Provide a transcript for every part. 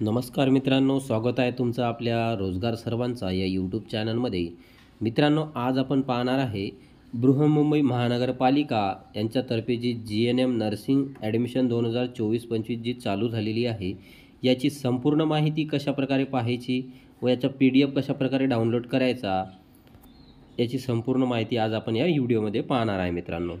नमस्कार मित्रांनो, स्वागत आहे तुमचं आपल्या रोजगार सर्वांचा या यूट्यूब चॅनलमध्ये. मित्रांनो, आज आपण पाहणार आहे बृहन्मुंबई महानगरपालिका यांच्यातर्फे जी GNM नर्सिंग ॲडमिशन 2024-25 जी चालू झालेली आहे, याची संपूर्ण माहिती कशाप्रकारे पाहायची व याचा PDF कशाप्रकारे डाउनलोड करायचा, याची संपूर्ण माहिती आज आपण या व्हिडिओमध्ये पाहणार आहे मित्रांनो,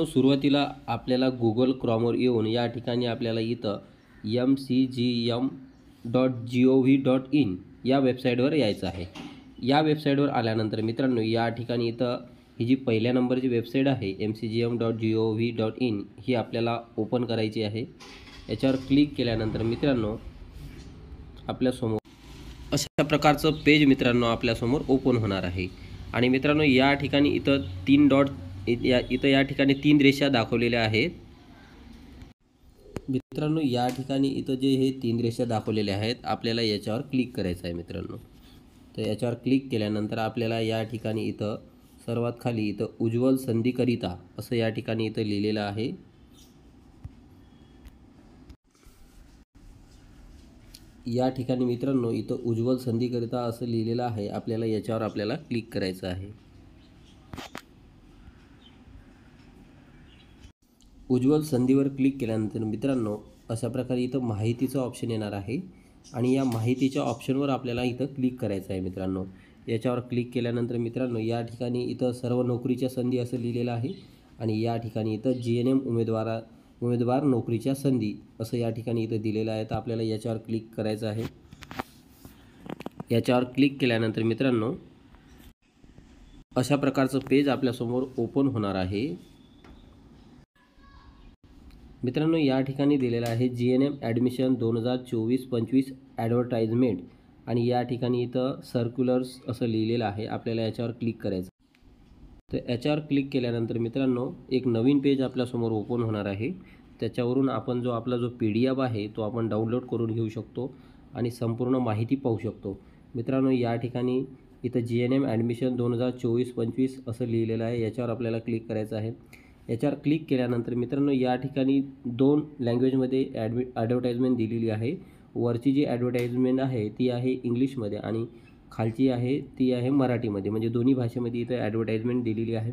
सुरुवातीला आपल्याला Google Chromeवर येऊन या ठिकाणी आपल्याला इथं mcgm.gov.in या वेबसाईटवर यायचं आहे. या वेबसाईटवर आल्यानंतर मित्रांनो, या ठिकाणी इथं ही जी पहिल्या नंबरची वेबसाईट आहे mcgm.gov.in ही आपल्याला ओपन करायची आहे. याच्यावर क्लिक केल्यानंतर मित्रांनो, आपल्यासमोर अशा प्रकारचं पेज मित्रांनो आपल्यासमोर ओपन होणार आहे. आणि मित्रांनो, या ठिकाणी इथं या ठिकाणी 3 रेषा दाखवलेल्या आहेत. मित्रांनो, या ठिकाणी इथं जे हे 3 रेषा दाखवलेल्या आहेत, आपल्याला याच्यावर क्लिक करायचं आहे मित्रांनो. तर याच्यावर क्लिक केल्यानंतर आपल्याला या ठिकाणी इथं सर्वात खाली इथं उज्ज्वल संधीकरिता असं या ठिकाणी इथं लिहिलेलं आहे. या ठिकाणी मित्रांनो इथं उज्ज्वल संधीकरिता असं लिहिलेलं आहे. आपल्याला याच्यावर क्लिक करायचं आहे. उज्ज्वल संधीवर क्लिक केल्यानंतर मित्रांनो, अशा प्रकारे इथं माहितीचं ऑप्शन येणार आहे आणि या माहितीच्या ऑप्शनवर आपल्याला इथं क्लिक करायचं आहे मित्रांनो. याच्यावर क्लिक केल्यानंतर मित्रांनो, या ठिकाणी इथं सर्व नोकरीच्या संधी असं लिहिलेलं आहे आणि या ठिकाणी इथं GNM उमेदवार नोकरीच्या संधी असं या ठिकाणी इथं दिलेलं आहे. तर आपल्याला याच्यावर क्लिक करायचं आहे. याच्यावर क्लिक केल्यानंतर मित्रांनो, अशा प्रकारचं पेज आपल्यासमोर ओपन होणार आहे. मित्रांनो, या ठिकाणी दिलेलं आहे GNM ॲडमिशन 2024-25 ॲडव्हर्टाइजमेंट आणि या ठिकाणी इथं सर्क्युलर्स असं लिहिलेलं आहे. आपल्याला याच्यावर क्लिक करायचं. तर याच्यावर क्लिक केल्यानंतर मित्रांनो, एक नवीन पेज आपल्यासमोर ओपन होणार आहे. त्याच्यावरून आपण आपला जो PDF आहे तो आपण डाउनलोड करून घेऊ शकतो आणि संपूर्ण माहिती पाहू शकतो. मित्रांनो, या ठिकाणी इथं GNM ॲडमिशन 2024-25 असं लिहिलेलं आहे. याच्यावर आपल्याला क्लिक करायचं आहे. याच्यावर क्लिक केल्यानंतर मित्रांनो, या ठिकाणी 2 लँग्वेजमध्ये ॲडव्हर्टाइजमेंट दिलेली आहे. वरची जी ॲडव्हर्टाइजमेंट आहे ती आहे इंग्लिशमध्ये आणि खालची आहे ती आहे मराठीमध्ये. म्हणजे दोन्ही भाषेमध्ये इथं ॲडव्हर्टाइजमेंट दिलेली आहे.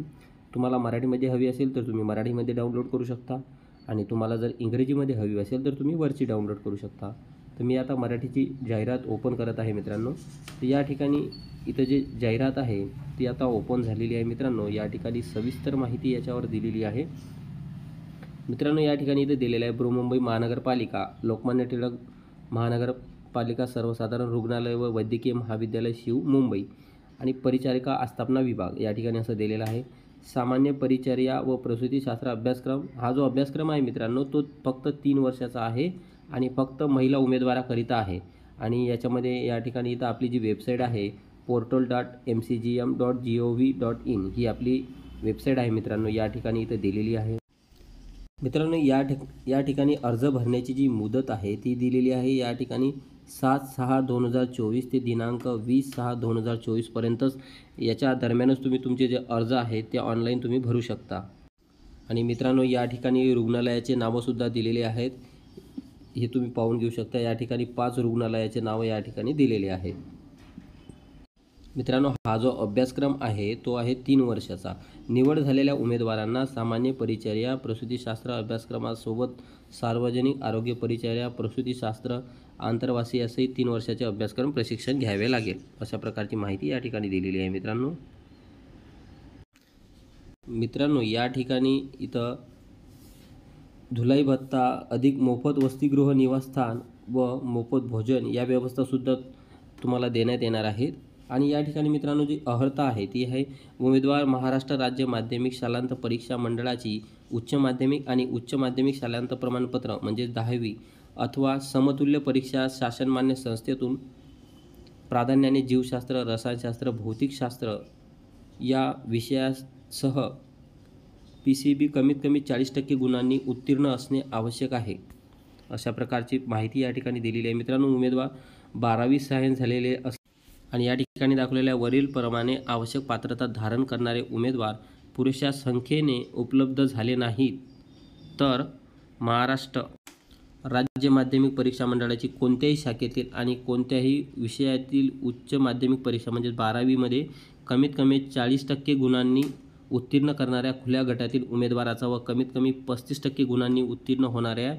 तुम्हाला मराठीमध्ये हवी असेल तर तुम्ही मराठीमध्ये डाउनलोड करू शकता आणि तुम्हाला जर इंग्रजीमध्ये हवी असेल तर तुम्ही वरची डाउनलोड करू शकता. तर मी आता मराठीची जाहिरात ओपन करत आहे मित्रांनो. तर या ठिकाणी इथं जे जाहिरात आहे ती आता ओपन झालेली आहे मित्रांनो. या ठिकाणी सविस्तर माहिती याच्यावर दिलेली आहे मित्रांनो. या ठिकाणी इथं दिलेलं आहे बृहन्मुंबई महानगरपालिका, लोकमान्य टिळक महानगरपालिका सर्वसाधारण रुग्णालय व वैद्यकीय महाविद्यालय शिव मुंबई आणि परिचारिका आस्थापना विभाग या ठिकाणी असं दिलेलं आहे. सामान्य परिचर्या व प्रसूतीशास्त्र अभ्यासक्रम, हा जो अभ्यासक्रम आहे मित्रांनो तो फक्त 3 वर्षाचा आहे आणि फक्त महिला उमेदवाराकरिता आहे. आणि याच्यामध्ये या ठिकाणी इथं आपली जी वेबसाईट आहे portal.mcgm.gov.in ही आपली वेबसाईट आहे मित्रांनो. या ठिकाणी इथं दिलेली आहे मित्रांनो. या ठिकाणी अर्ज भरण्याची जी मुदत आहे ती दिलेली आहे. या ठिकाणी 7/6/2024 ते दिनांक 20/6/2024 पर्यंतच याच्या दरम्यानच तुम्ही तुमचे जे अर्ज आहेत ते ऑनलाईन तुम्ही भरू शकता. आणि मित्रांनो, या ठिकाणी रुग्णालयाचे नावंसुद्धा दिलेले आहेत, हे तुम्ही पाहून घेऊ शकता. या ठिकाणी 5 रुग्णालयाचे नावं या ठिकाणी दिलेले आहेत मित्रांनो. हा जो अभ्यासक्रम आहे तो आहे 3 वर्षाचा. निवड झालेल्या उमेदवारांना सामान्य परिचर्या प्रसूतीशास्त्र अभ्यासक्रमासोबत सार्वजनिक आरोग्य परिचर्या प्रसूतीशास्त्र आंतरवासी असे 3 वर्षाचे अभ्यासक्रम प्रशिक्षण घ्यावे लागेल. अशा प्रकारची माहिती या ठिकाणी दिलेली आहे मित्रांनो. या ठिकाणी इथं धुलाई भत्ता अधिक मोफत वसतिगृह निवासस्थान व मोफत भोजन या व्यवस्थासुद्धा तुम्हाला देण्यात येणार आहेत. आणि या ठिकाणी मित्रांनो जी अर्हता आहे ती आहे उमेदवार महाराष्ट्र राज्य माध्यमिक शालांत परीक्षा मंडळाची उच्च माध्यमिक आणि उच्च माध्यमिक शालांत प्रमाणपत्र म्हणजे 10वी अथवा समतुल्य परीक्षा शासनमान्य संस्थेतून प्राधान्याने जीवशास्त्र, रसायनशास्त्र, भौतिकशास्त्र या विषयासह PCB कमीत कमी 40% गुणांनी उत्तीर्ण असणे आवश्यक आहे. अशा प्रकारची माहिती या ठिकाणी दिलेली आहे मित्रांनो. उमेदवार 12वी सायन्स झालेले आणि या ठिकाणी दाखवलेल्या वरील प्रमाणे आवश्यक पात्रता धारण करणारे उमेदवार पुरेशा संख्येने उपलब्ध झाले नाहीत तर महाराष्ट्र राज्य माध्यमिक परीक्षा मंडळाची कोणत्याही शाखेतील आणि कोणत्याही विषयातील उच्च माध्यमिक परीक्षा म्हणजे 12वीमध्ये कमीत कमी 40% गुणांनी उत्तीर्ण करणाऱ्या खुल्या गटातील उमेदवाराचा व कमीत कमी 35% गुणांनी उत्तीर्ण होणाऱ्या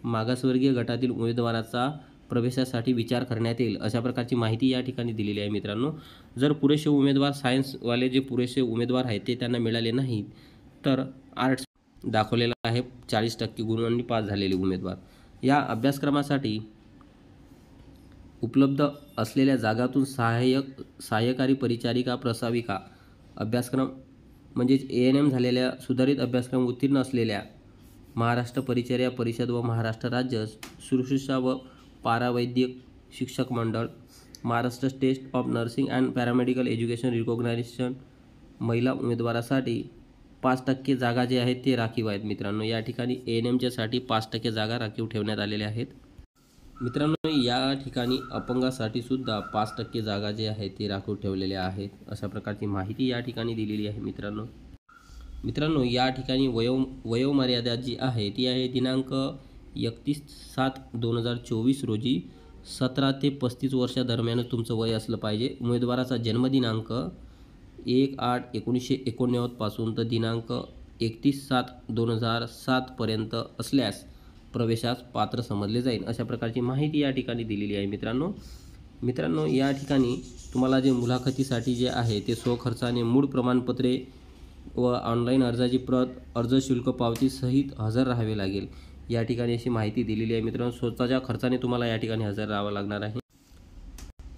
मागासवर्गीय गटातील उमेदवाराचा प्रवेशासाठी विचार करण्यात येईल, अशा प्रकारची माहिती या ठिकाणी दिलेली आहे मित्रांनो. जर पुरेसे उमेदवार सायन्सवाले जे पुरेसे उमेदवार आहेत ते त्यांना मिळाले नाहीत, तर आर्ट्स दाखवलेला आहे 40% गुणांनी पास झालेले उमेदवार. या अभ्यासक्रमासाठी उपलब्ध असलेल्या जागातून सहाय्यकारी परिचारिका प्रसाविका अभ्यासक्रम म्हणजेच ANM झालेल्या सुधारित अभ्यासक्रम उत्तीर्ण असलेल्या महाराष्ट्र परिचर्या परिषद व महाराष्ट्र राज्य शुश्रूषा व पारावैद्यक शिक्षक मंडळ, Maharashtra test of nursing and paramedical education recognisation महिला उमेदवारासाठी 5% जागा जे आहेत ते राखीव आहेत मित्रांनो. या ठिकाणी ANMच्यासाठी 5% जागा राखीव ठेवण्यात आलेल्या आहेत मित्रांनो. या ठिकाणी अपंगासाठी सुद्धा 5% जागा जे आहेत ते राखीव ठेवलेल्या आहेत, अशा प्रकारची माहिती या ठिकाणी दिलेली आहे मित्रांनो. या ठिकाणी वयोमर्यादा जी आहे ती आहे दिनांक 31/7/2024 रोजी 17 ते 35 वर्षादरम्यानच तुमचं वय असलं पाहिजे. उमेदवाराचा जन्मदिनांक 1/8/1989 पासून तर दिनांक 31/7/2007 पर्यंत असल्यास प्रवेशास पात्र समजले जाईल, अशा प्रकारची माहिती या ठिकाणी दिलेली आहे मित्रांनो. या ठिकाणी तुम्हाला जे मुलाखतीसाठी जे आहे ते स्वखर्चाने मूळ प्रमाणपत्रे व ऑनलाईन अर्जाची प्रत, अर्ज शुल्क पावती सहित हजर राहावे लागेल. या ठिकाणी अशी माहिती दिलेली आहे मित्रांनो. स्वतःच्या खर्चाने तुम्हाला या ठिकाणी हजर राहावं लागणार आहे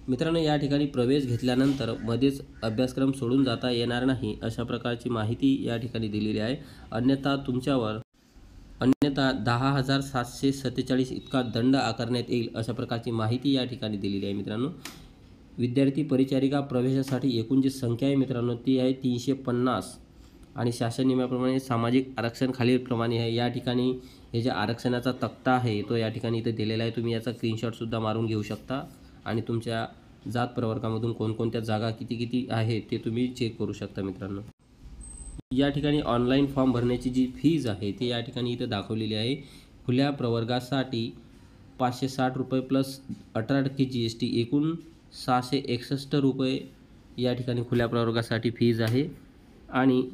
मित्रांनो. या ठिकाणी प्रवेश घेतल्यानंतर मध्येच अभ्यासक्रम सोडून जाता येणार नाही, अशा प्रकारची माहिती या ठिकाणी दिलेली आहे. अन्यथा 10,747 इतका दंड आकारण्यात येईल, अशा प्रकारची माहिती या ठिकाणी दिलेली आहे मित्रांनो. विद्यार्थी परिचारिका प्रवेशासाठी एकूण जी संख्या आहे मित्रांनो ती आहे 350 आणि शासन नियमाप्रमाणे सामाजिक आरक्षण खालीलप्रमाणे आहे. या ठिकाणी हे जे आरक्षणाचा तक्ता आहे तो या ठिकाणी इथे दिलेला आहे. तुम्ही याचा स्क्रीनशॉटसुद्धा मारून घेऊ शकता आणि तुमच्या जात प्रवर्गामधून कोणकोणत्या जागा किती आहेत ते तुम्ही चेक करू शकता मित्रांनो. या ठिकाणी ऑनलाईन फॉर्म भरण्याची जी फीज आहे ती या ठिकाणी इथे दाखवलेली आहे. खुल्या प्रवर्गासाठी 560 रुपये प्लस 18% GST एकूण 661 रुपये या ठिकाणी खुल्या प्रवर्गासाठी फीज आहे आणि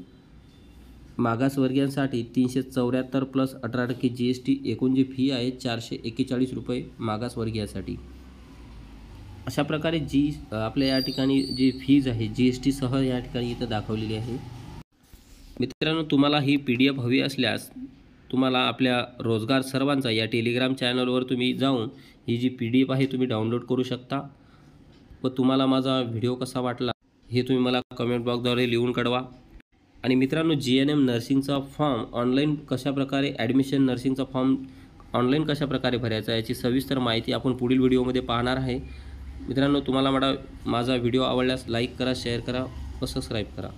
मागासवर्गीयांसाठी 374 प्लस 18% GST एकूण जी फी आहे 441 रुपये मागासवर्गीयासाठी. अशा प्रकारे जी आपल्या या ठिकाणी जी फीज आहे GST सह या ठिकाणी इथं दाखवलेली आहे मित्रांनो. तुम्हाला ही PDF हवी असल्यास तुम्हाला आपल्या रोजगार सर्वांचा या टेलिग्राम चॅनलवर तुम्ही जाऊन ही जी PDF आहे तुम्ही डाउनलोड करू शकता. व तुम्हाला माझा व्हिडिओ कसा वाटला हे तुम्ही मला कमेंट बॉक्सद्वारे लिहून कळवा. आणि मित्रांनो GNM नर्सिंगचा फॉर्म ऑनलाईन कशाप्रकारे ॲडमिशन नर्सिंगचा फॉर्म ऑनलाईन कशाप्रकारे भरायचा याची सविस्तर माहिती आपण पुढील व्हिडिओमध्ये पाहणार आहे मित्रांनो. तुम्हाला माझा व्हिडिओ आवडल्यास लाईक करा, शेअर करा व सबस्क्राईब करा.